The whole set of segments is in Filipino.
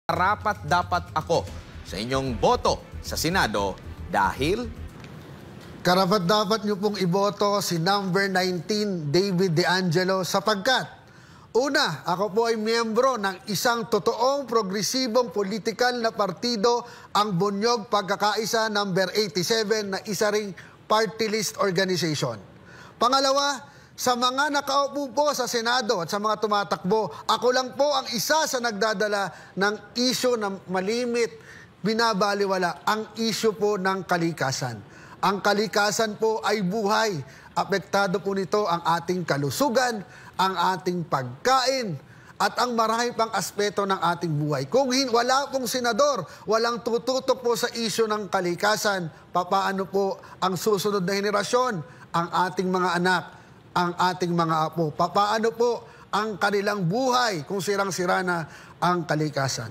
Karapat-dapat ako sa inyong boto sa Senado dahil karapat-dapat niyo pong iboto si number 19, David De Angelo, sapagkat una, ako po ay miyembro ng isang totoong progresibong politikal na partido, ang Bunyog Pagkakaisa number 87 na isa ring party list organization. Pangalawa, sa mga nakaupo po sa Senado at sa mga tumatakbo, ako lang po ang isa sa nagdadala ng isyu na malimit, binabaliwala, ang isyu po ng kalikasan. Ang kalikasan po ay buhay. Apektado po nito ang ating kalusugan, ang ating pagkain, at ang marami pang aspeto ng ating buhay. Kung wala pong senador, walang tututok po sa isyu ng kalikasan, papaano po ang susunod na henerasyon, ang ating mga anak, ang ating mga apo? Papaano po ang kanilang buhay kung sirang-sira na ang kalikasan?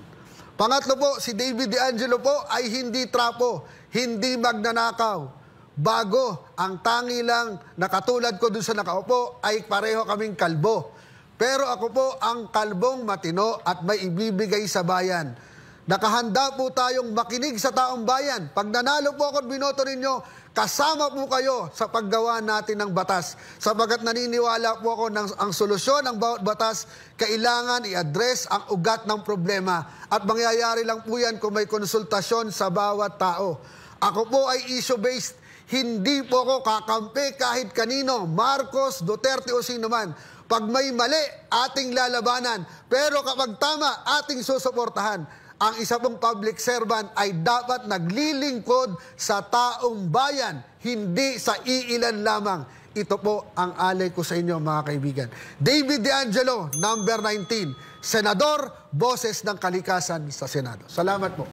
Pangatlo po, si David De Angelo po ay hindi trapo, hindi magnanakaw. Bago, ang tangi lang na katulad ko dun sa nakaupo ay pareho kaming kalbo. Pero ako po ang kalbong matino at may ibibigay sa bayan. Nakahanda po tayong makinig sa taong bayan. Pag nanalo po ako at binoto ninyo, kasama po kayo sa paggawa natin ng batas. Sapagkat naniniwala po ako ng ang solusyon ng bawat batas, kailangan i-address ang ugat ng problema. At mangyayari lang po yan kung may konsultasyon sa bawat tao. Ako po ay issue-based. Hindi po ako kakampi kahit kanino, Marcos, Duterte o sino man. Pag may mali, ating lalabanan. Pero kapag tama, ating susuportahan. Ang isa pong public servant ay dapat naglilingkod sa taong bayan, hindi sa iilan lamang. Ito po ang alay ko sa inyo, mga kaibigan. David De Angelo, number 19, Senador, Boses ng Kalikasan sa Senado. Salamat po.